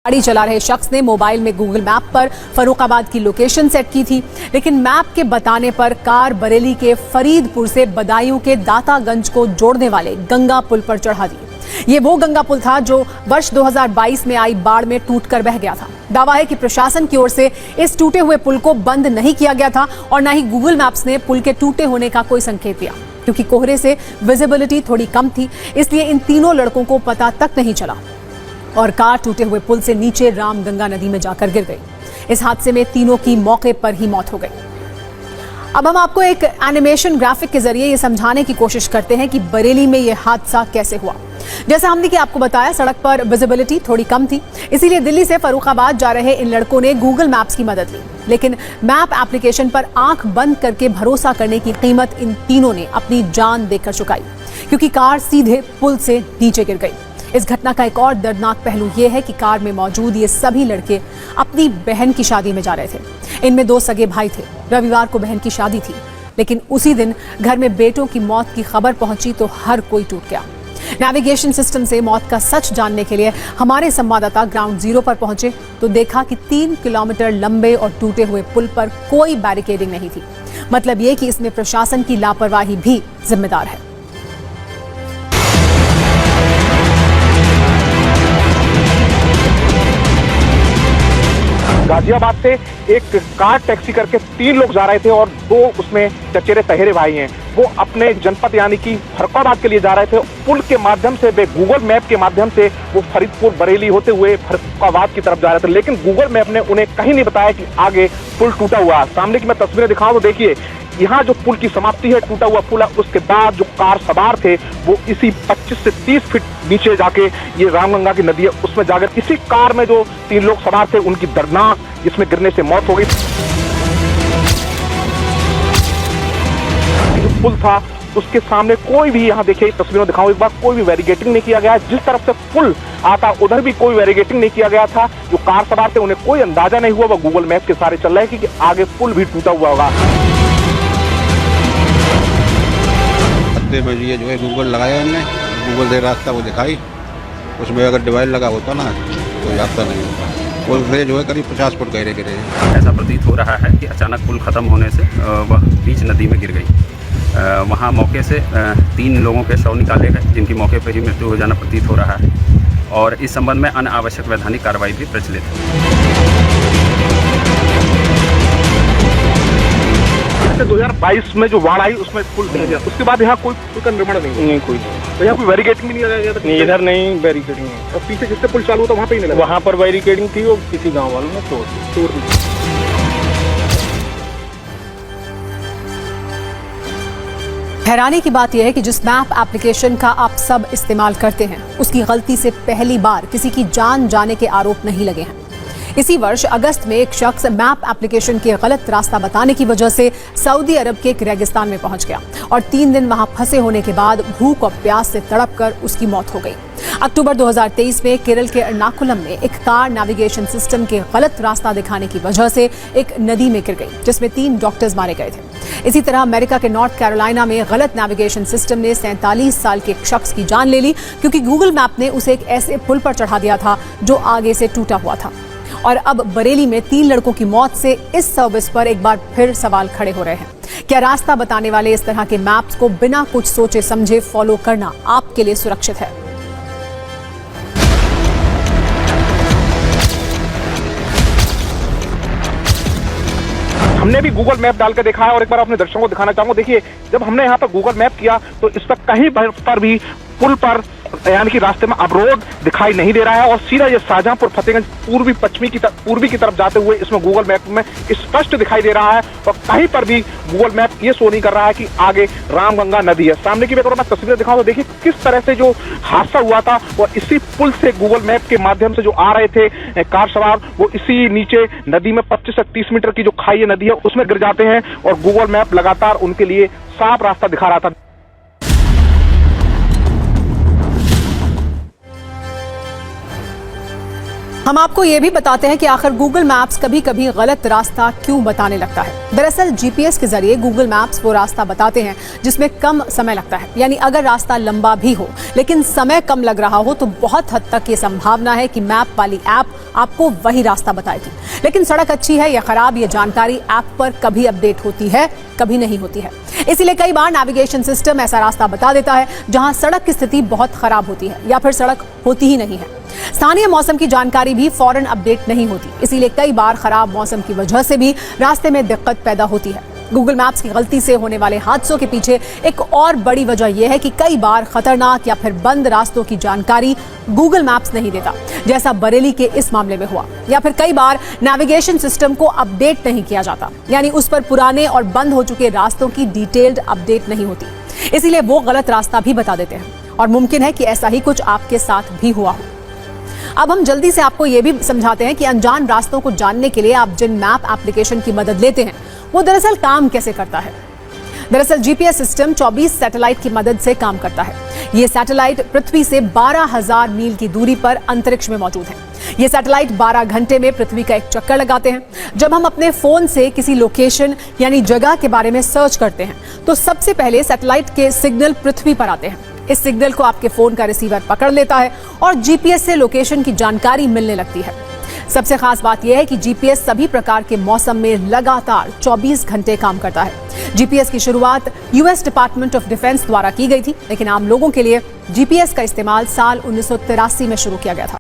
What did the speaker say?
गाड़ी चला रहे शख्स ने मोबाइल में गूगल मैप पर फर्रुखाबाद की लोकेशन सेट की थी, लेकिन मैप के बताने पर कार बरेली के फरीदपुर से बदायूं के दातागंज को जोड़ने वाले गंगा पुल पर चढ़ा दी। ये वो गंगा पुल था जो वर्ष 2022 में आई बाढ़ में टूटकर बह गया था। दावा है कि प्रशासन की ओर से इस टूटे हुए पुल को बंद नहीं किया गया था और न ही गूगल मैप्स ने पुल के टूटे होने का कोई संकेत दिया। क्योंकि कोहरे से विजिबिलिटी थोड़ी कम थी, इसलिए इन तीनों लड़कों को पता तक नहीं चला और कार टूटे हुए पुल से नीचे रामगंगा नदी में जाकर गिर गई। इस हादसे में तीनों की मौके पर ही मौत हो गई। अब हम आपको एक एनिमेशन ग्राफिक के जरिए ये समझाने की कोशिश करते हैं कि बरेली में यह हादसा कैसे हुआ। जैसा हमने कि आपको बताया, सड़क पर विजिबिलिटी थोड़ी कम थी, इसीलिए दिल्ली से फर्रुखाबाद जा रहे इन लड़कों ने गूगल मैप्स की मदद ली, लेकिन मैप एप्लीकेशन पर आंख बंद करके भरोसा करने की कीमत इन तीनों ने अपनी जान देकर चुकाई, क्योंकि कार सीधे पुल से नीचे गिर गई। इस घटना का एक और दर्दनाक पहलू यह है कि कार में मौजूद ये सभी लड़के अपनी बहन की शादी में जा रहे थे। इनमें 2 सगे भाई थे। रविवार को बहन की शादी थी, लेकिन उसी दिन घर में बेटों की मौत की खबर पहुंची तो हर कोई टूट गया। नेविगेशन सिस्टम से मौत का सच जानने के लिए हमारे संवाददाता ग्राउंड जीरो पर पहुंचे तो देखा कि 3 किलोमीटर लंबे और टूटे हुए पुल पर कोई बैरिकेडिंग नहीं थी। मतलब ये कि इसमें प्रशासन की लापरवाही भी जिम्मेदार है। गाजियाबाद से एक कार टैक्सी करके 3 लोग जा रहे थे और 2 उसमें चचेरे तहेरे भाई हैं। वो अपने जनपद यानी कि फर्रुखाबाद के लिए जा रहे थे। पुल के माध्यम से गूगल मैप के माध्यम से वो फरीदपुर बरेली होते हुए फर्रुखाबाद की तरफ जा रहे थे, लेकिन गूगल मैप ने उन्हें कहीं नहीं बताया कि आगे पुल टूटा हुआ। सामने की मैं तस्वीरें दिखाऊं तो देखिए, यहाँ जो पुल की समाप्ति है, टूटा हुआ पुल है, उसके बाद जो कार सवार थे वो इसी 25 से 30 फीट नीचे जाके ये रामगंगा की नदी है उसमें जाकर इसी कार में जो 3 लोग सवार थे उनकी दर्दनाक जिसमें गिरने से मौत हो गई। जो पुल था उसके सामने कोई भी, यहाँ देखिए तस्वीरों दिखाऊं एक बार, कोई भी बैरिकेडिंग नहीं किया गया। जिस तरफ से पुल आता उधर भी कोई बैरिकेडिंग नहीं किया गया था। जो कार सवार थे उन्हें कोई अंदाजा नहीं हुआ, वो गूगल मैप के सहारे चल रहे हैं कि आगे पुल भी टूटा हुआ होगा। में ये जो है गूगल लगाया हमने, गूगल से रास्ता वो दिखाई, उसमें अगर डिवाइड लगा होता ना तो रास्ता नहीं होता। पुल से जो है करीब 50 फुट गहरे गिरे। ऐसा प्रतीत हो रहा है कि अचानक पुल ख़त्म होने से वह बीच नदी में गिर गई। वहाँ मौके से 3 लोगों के शव निकाले गए, जिनकी मौके पर ही मृत्यु हो जाना प्रतीत हो रहा है और इस संबंध में अनावश्यक वैधानिक कार्रवाई भी प्रचलित है। 2022 में जो बाढ़ आई उसमें पुल बह गया, उसके बाद यहाँ कोई का निर्माण नहीं कोई तो यहाँ कोई बैरिकेडिंग भी नहीं लगाया गया? नहीं, इधर नहीं बैरिकेडिंग है। और पीछे जिससे पुल चालू था वहाँ पे ही नहीं लगा? वहाँ पर बैरिकेडिंग थी, वो किसी गांव वालों ने तोड़ दी। हैरानी की बात यह है कि जिस मैप एप्लीकेशन का आप सब इस्तेमाल करते हैं, उसकी गलती से पहली बार किसी की जान जाने के आरोप नहीं लगे हैं। इसी वर्ष अगस्त में एक शख्स मैप एप्लीकेशन के गलत रास्ता बताने की वजह से सऊदी अरब के एक रेगिस्तान में पहुंच गया और 3 दिन वहां फंसे होने के बाद भूख और प्यास से तड़पकर उसकी मौत हो गई। अक्टूबर 2023 में केरल के एर्नाकुलम में एक कार नेविगेशन सिस्टम के गलत रास्ता दिखाने की वजह से एक नदी में गिर गई, जिसमें 3 डॉक्टर्स मारे गए थे। इसी तरह अमेरिका के नॉर्थ कैरोलिना में गलत नेविगेशन सिस्टम ने 47 साल के एक शख्स की जान ले ली, क्योंकि गूगल मैप ने उसे एक ऐसे पुल पर चढ़ा दिया था जो आगे से टूटा हुआ था। और अब बरेली में 3 लड़कों की मौत से इस सर्विस पर एक बार फिर सवाल खड़े हो रहे हैं। क्या रास्ता बताने वाले इस तरह के मैप्स को बिना कुछ सोचे समझे फॉलो करना आपके लिए सुरक्षित है? हमने भी गूगल मैप डाल के देखा है और एक बार अपने दर्शकों को दिखाना चाहूंगा। देखिए, जब हमने यहाँ पर गूगल मैप किया तो इस पर कहीं पर भी पुल पर यानी कि रास्ते में अवरोध दिखाई नहीं दे रहा है और सीधा ये शाहजहांपुर फतेहगंज पूर्वी की तरफ जाते हुए इसमें गूगल मैप में स्पष्ट दिखाई दे रहा है और कहीं पर भी गूगल मैप ये शो नहीं कर रहा है कि आगे रामगंगा नदी है। सामने की मैं तस्वीरें दिखाऊं तो देखिए किस तरह से जो हादसा हुआ था और इसी पुल से गूगल मैप के माध्यम से जो आ रहे थे कार सवार, वो इसी नीचे नदी में 25 से 30 मीटर की जो खाई नदी है उसमें गिर जाते हैं और गूगल मैप लगातार उनके लिए साफ रास्ता दिखा रहा था। हम आपको ये भी बताते हैं कि आखिर गूगल मैप्स कभी कभी गलत रास्ता क्यों बताने लगता है। दरअसल जीपीएस के जरिए गूगल मैप्स वो रास्ता बताते हैं जिसमें कम समय लगता है। यानी अगर रास्ता लंबा भी हो लेकिन समय कम लग रहा हो तो बहुत हद तक ये संभावना है कि मैप वाली ऐप आपको वही रास्ता बताएगी। लेकिन सड़क अच्छी है या खराब, ये जानकारी ऐप पर कभी अपडेट होती है, कभी नहीं होती है। इसीलिए कई बार नेविगेशन सिस्टम ऐसा रास्ता बता देता है जहां सड़क की स्थिति बहुत खराब होती है या फिर सड़क होती ही नहीं है। स्थानीय मौसम की जानकारी भी फौरन अपडेट नहीं होती, इसीलिए कई बार खराब मौसम की वजह से भी रास्ते में दिक्कत पैदा होती है। गूगल मैप्स की गलती से होने वाले हादसों के पीछे एक और बड़ी वजह यह है कि कई बार खतरनाक या फिर बंद रास्तों की जानकारी गूगल मैप्स नहीं देता, जैसा बरेली के इस मामले में हुआ। या फिर कई बार नेविगेशन सिस्टम को अपडेट नहीं किया जाता, यानी उस पर पुराने और बंद हो चुके रास्तों की डिटेल्ड अपडेट नहीं होती, इसीलिए वो गलत रास्ता भी बता देते हैं। और मुमकिन है कि ऐसा ही कुछ आपके साथ भी हुआ हो। अब हम जल्दी से आपको यह भी समझाते हैं कि अनजान रास्तों को जानने के लिए आप जिन मैप एप्लीकेशन की मदद लेते हैं वो दरअसल काम कैसे करता है। दरअसल जीपीएस सिस्टम 24 सैटेलाइट की मदद से काम करता है। ये सैटेलाइट पृथ्वी से 12,000 मील की दूरी पर अंतरिक्ष में मौजूद है। ये सैटेलाइट 12 घंटे में पृथ्वी का एक चक्कर लगाते हैं। जब हम अपने फोन से किसी लोकेशन यानी जगह के बारे में सर्च करते हैं तो सबसे पहले सैटेलाइट के सिग्नल पृथ्वी पर आते हैं। इस सिग्नल को आपके फोन का रिसीवर पकड़ लेता है और जीपीएस से लोकेशन की जानकारी मिलने लगती है। सबसे खास बात यह है कि जीपीएस सभी प्रकार के मौसम में लगातार 24 घंटे काम करता है। जीपीएस की शुरुआत यूएस डिपार्टमेंट ऑफ डिफेंस द्वारा की गई थी, लेकिन आम लोगों के लिए जीपीएस का इस्तेमाल साल 1983 में शुरू किया गया था।